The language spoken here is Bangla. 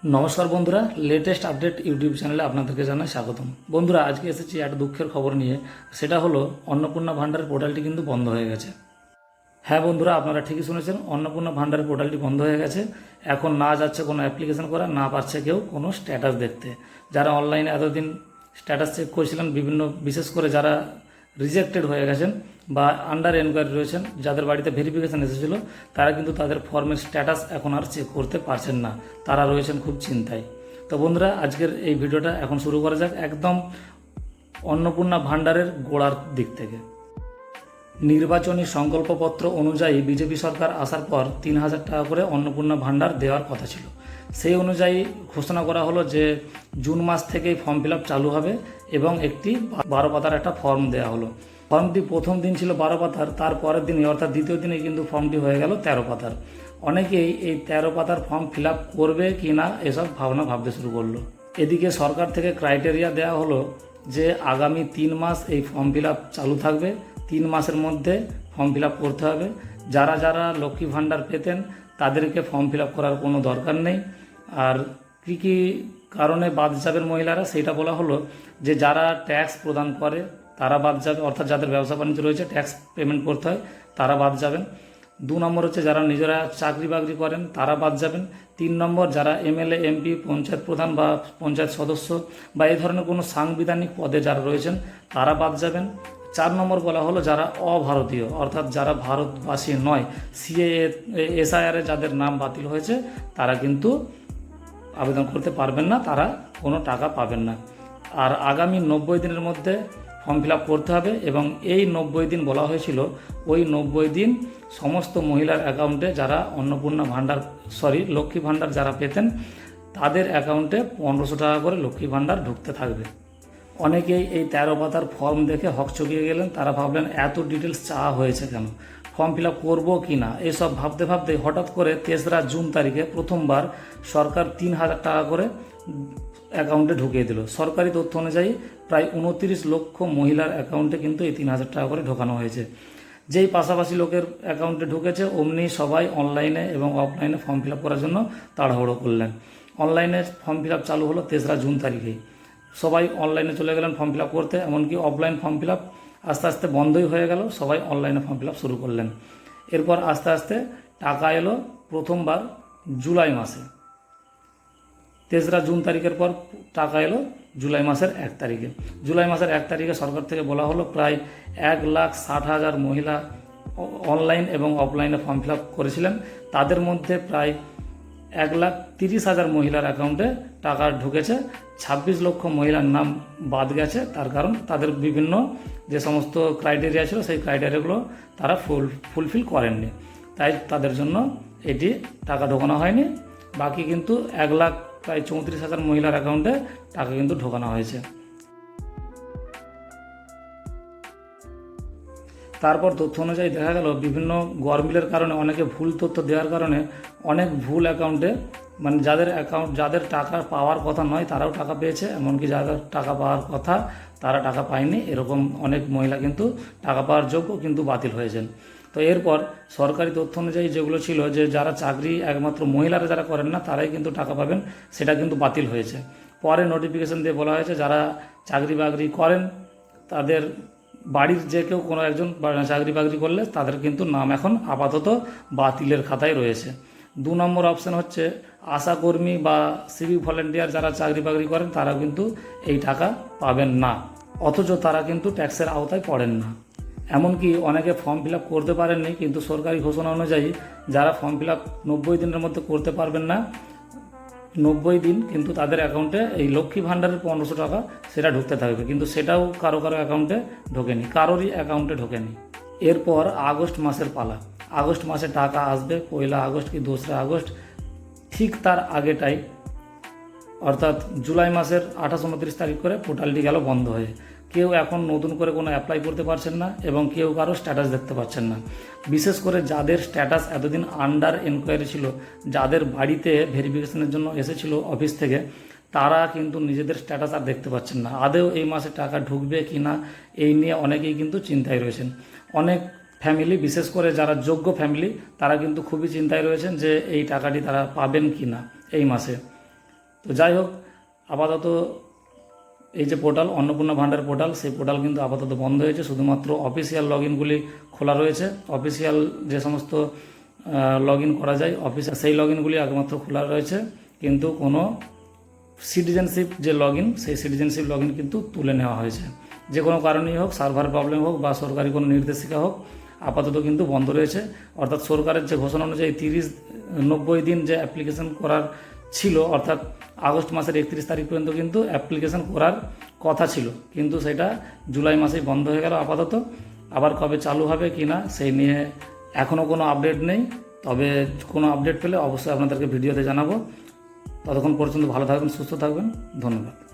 নমস্কার বন্ধুরা, লেটেস্ট আপডেট ইউটিউব চ্যানেলে আপনাদেরকে জানাই স্বাগতম। বন্ধুরা, আজকে এসেছি একটা দুঃখের খবর নিয়ে। সেটা হলো অন্নপূর্ণা ভাণ্ডারের পোর্টালটি কিন্তু বন্ধ হয়ে গেছে। হ্যাঁ বন্ধুরা, আপনারা ঠিকই শুনেছেন, অন্নপূর্ণা ভাণ্ডারের পোর্টালটি বন্ধ হয়ে গেছে। এখন না যাচ্ছে কোনো অ্যাপ্লিকেশন করা, না পারছে কেউ কোনো স্ট্যাটাস দেখতে। যারা অনলাইনে এতদিন স্ট্যাটাস চেক করেছিলেন, বিভিন্ন বিশেষ করে যারা রিজেক্টেড হয়ে গেছেন বা আন্ডার এনকোয়ারি রয়েছেন, যাদের বাড়িতে ভেরিফিকেশান এসেছিলো, তারা কিন্তু তাদের ফর্মের স্ট্যাটাস এখন আর চেক করতে পারছেন না। তারা রয়েছেন খুব চিন্তায়। তো বন্ধুরা, আজকের এই ভিডিওটা এখন শুরু করা যাক একদম অন্নপূর্ণা ভাণ্ডারের গোড়ার দিক থেকে। নির্বাচনী সংকল্পপত্র অনুযায়ী বিজেপি সরকার আসার পর ৩,০০০ টাকা করে অন্নপূর্ণা ভাণ্ডার দেওয়ার কথা ছিল। সেই অনুযায়ী ঘোষণা করা হলো যে জুন মাস থেকেই ফর্ম ফিল আপ চালু হবে এবং একটি ১২ পাতার একটা ফর্ম দেওয়া হলো। ফর্মটি প্রথম দিন ছিল ১২ পাতার, তারপরের দিনে অর্থাৎ দ্বিতীয় দিনে কিন্তু ফর্মটি হয়ে গেল ১৩ পাতার। অনেকেই এই ১৩ পাতার ফর্ম ফিল আপ করবে কি না এসব ভাবতে শুরু করলো। এদিকে সরকার থেকে ক্রাইটেরিয়া দেওয়া হলো যে আগামী ৩ মাস এই ফর্ম ফিল আপ চালু থাকবে। ৩ মাসের মধ্যে ফর্ম ফিল আপ করতে হবে। যারা যারা লক্ষ্মী ভাণ্ডার পেতেন তাদেরকে ফর্ম ফিল আপ করার কোনো দরকার নেই। আর কী কী কারণে বাদ যাবেন মহিলারা, সেটা বলা হলো যে যারা ট্যাক্স প্রদান করে তারা বাদ যাবে, অর্থাৎ যাদের ব্যবসা বাণিজ্য রয়েছে, ট্যাক্স পেমেন্ট করতে হয়, তারা বাদ যাবেন। ২ নম্বর হচ্ছে যারা নিজেরা চাকরি বাকরি করেন তারা বাদ যাবেন। ৩ নম্বর যারা এমএলএ, এমপি, পঞ্চায়েত প্রধান বা পঞ্চায়েত সদস্য বা এই ধরনের কোনো সাংবিধানিক পদে যারা রয়েছেন তারা বাদ যাবেন। ৪ নম্বর বলা হলো যারা অভারতীয়, অর্থাৎ যারা ভারতবাসী নয়, সিএএ এসআইআরে যাদের নাম বাতিল হয়েছে তারা কিন্তু আবেদন করতে পারবেন না, তারা কোনো টাকা পাবেন না। আর আগামী ৯০ দিনের মধ্যে ফর্ম ফিল আপ করতে হবে এবং এই ৯০ দিন বলা হয়েছিল, ওই ৯০ দিন সমস্ত মহিলার অ্যাকাউন্টে যারা অন্নপূর্ণা ভাণ্ডার লক্ষ্মী ভাণ্ডার যারা পেতেন তাদের অ্যাকাউন্টে ১৫০০ টাকা করে লক্ষ্মী ভাণ্ডার ঢুকতে থাকবে। অনেকেই এই ১৩ পাতার ফর্ম দেখে হকচকিয়ে গেলেন। তারা ভাবলেন এত ডিটেলস চাওয়া হয়েছে কেন, ফর্ম ফিল আপ করবো কি না, এসব ভাবতে ভাবতে হঠাৎ করে ৩রা জুন তারিখে প্রথমবার সরকার ৩,০০০ টাকা করে অ্যাকাউন্টে ঢুকিয়ে দিল। সরকারি তথ্য অনুযায়ী প্রায় ২৯ লক্ষ মহিলার অ্যাকাউন্টে কিন্তু এই ৩,০০০ টাকা করে ঢোকানো হয়েছে। যেই পাশাপাশি লোকের অ্যাকাউন্টে ঢুকেছে অমনি সবাই অনলাইনে এবং অফলাইনে ফর্ম ফিল আপ করার জন্য তাড়াহুড়ো করলেন। অনলাইনে ফর্ম ফিল আপ চালু হলো ৩রা জুন তারিখেই। সবাই অনলাইনে চলে গেলেন ফর্ম ফিল আপ করতে, এমনকি অফলাইন ফর্ম ফিল আপ আস্তে আস্তে বন্ধই হয়ে গেল, সবাই অনলাইনে ফর্ম ফিল আপ শুরু করলেন। এরপর আস্তে আস্তে টাকা এলো প্রথমবার জুলাই মাসে। ৩রা জুন তারিখের পর টাকা এলো জুলাই মাসের ১ তারিখে। জুলাই মাসের ১ তারিখে সরকার থেকে বলা হলো প্রায় ১,৬০,০০০ মহিলা অনলাইন এবং অফলাইনে ফর্ম ফিল আপ করেছিলেন। তাদের মধ্যে প্রায় ১,৩০,০০০ মহিলার অ্যাকাউন্টে টাকা ঢুকেছে। ২৬ লক্ষ মহিলার নাম বাদ গেছে, তার কারণ তাদের বিভিন্ন যে সমস্ত ক্রাইটেরিয়া ছিল সেই ক্রাইটেরিয়াগুলো তারা ফুলফিল করেননি, তাই তাদের জন্য এটি টাকা ঢোকানো হয়নি। বাকি কিন্তু ১,৩৪,০০০ মহিলার অ্যাকাউন্টে টাকা কিন্তু ঢোকানো হয়েছে। তারপর তথ্য অনুযায়ী দেখা গেল বিভিন্ন গরমিলের কারণে, অনেকে ভুল তথ্য দেওয়ার কারণে অনেক ভুল অ্যাকাউন্টে, মানে যাদের টাকা পাওয়ার কথা নয় তারাও টাকা পেয়েছে, এমনকি যাদের টাকা পাওয়ার কথা তারা টাকা পায়নি। এরকম অনেক মহিলা কিন্তু টাকা পাওয়ার যোগ্য কিন্তু বাতিল হয়েছেন। তো এরপর সরকারি তথ্য অনুযায়ী যেগুলো ছিল যে যারা চাকরি একমাত্র মহিলারা যারা করেন না তারাই কিন্তু টাকা পাবেন, সেটা কিন্তু বাতিল হয়েছে। পরে নোটিফিকেশন দিয়ে বলা হয়েছে যারা চাকরি বাকরি করেন তাদের বাড়ির যে কেউ কোনো একজন চাকরি বাকরি করলে তাদের কিন্তু নাম এখন আপাতত বাতিলের খাতায় রয়েছে। ২ নম্বর অপশান হচ্ছে আশাকর্মী বা সিভিক ভলেন্টিয়ার যারা চাকরি বাকরি করেন তারা কিন্তু এই টাকা পাবেন না, অথচ তারা কিন্তু ট্যাক্সের আওতায় পড়েন না। এমনকি অনেকে ফর্ম ফিল আপ করতে পারেননি, কিন্তু সরকারি ঘোষণা অনুযায়ী যারা ফর্ম ফিল আপ ৯০ দিনের মধ্যে করতে পারবেন না, ৯০ দিন কিন্তু তাদের অ্যাকাউন্টে এই লক্ষ্মী ভাণ্ডারের ১৫০০ টাকা সেটা ঢুকতে থাকবে, কিন্তু সেটাও কারো অ্যাকাউন্টে ঢোকেনি, কারোরই অ্যাকাউন্টে ঢোকেনি। এরপর আগস্ট মাসের পালা। আগস্ট মাসে টাকা আসবে ১ আগস্ট কি ২রা আগস্ট, ঠিক তার আগেটাই অর্থাৎ জুলাই মাসের ২৮-২৯ তারিখ করে পোর্টালটি গেল বন্ধ হয়ে। কেউ এখন নতুন করে কোনো অ্যাপ্লাই করতে পারছেন না এবং কেউ কারো স্ট্যাটাস দেখতে পাচ্ছেন না। বিশেষ করে যাদের স্ট্যাটাস এতদিন আন্ডার এনকোয়ারি ছিল, যাদের বাড়িতে ভেরিফিকেশনের জন্য এসেছিল অফিস থেকে, তারা কিন্তু নিজেদের স্ট্যাটাস আর দেখতে পাচ্ছেন না। আদৌ এই মাসে টাকা ঢুকবে কি না এই নিয়ে অনেকেই কিন্তু চিন্তায় রয়েছেন। অনেক ফ্যামিলি, বিশেষ করে যারা যোগ্য ফ্যামিলি, তারা কিন্তু খুবই চিন্তায় রয়েছেন যে এই টাকাটি তারা পাবেন কি না এই মাসে। তো যাই হোক, আপাতত এই যে পোর্টাল অন্নপূর্ণা ভাণ্ডার পোর্টাল, সেই পোর্টাল কিন্তু আপাতত বন্ধ হয়েছে। শুধুমাত্র অফিসিয়াল লগ ইনগুলি খোলা রয়েছে। অফিসিয়াল যে সমস্ত লগ ইন করা যায় অফিসিয়াল, সেই লগ ইনগুলি একমাত্র খোলা রয়েছে। কিন্তু কোনো সিটিজেনশিপ যে লগ ইন, সেই সিটিজেনশিপ লগ ইন কিন্তু তুলে নেওয়া হয়েছে। যে কোনো কারণেই হোক, সার্ভার প্রবলেম হোক বা সরকারি কোনো নির্দেশিকা হোক, আপাতত কিন্তু বন্ধ রয়েছে। অর্থাৎ সরকারের যে ঘোষণা অনুযায়ী 90 দিন যে অ্যাপ্লিকেশন করার ছিল, অর্থাৎ আগস্ট মাসের 31 তারিখ পর্যন্ত কিন্তু অ্যাপ্লিকেশন করার কথা ছিল, কিন্তু সেটা জুলাই মাসেই বন্ধ হয়ে গেল আপাতত। আবার কবে চালু হবে কি না সেই নিয়ে এখনও কোনো আপডেট নেই। তবে কোনো আপডেট পেলে অবশ্যই আপনাদেরকে ভিডিওতে জানাবো। ততক্ষণ পর্যন্ত ভালো থাকবেন, সুস্থ থাকবেন। ধন্যবাদ।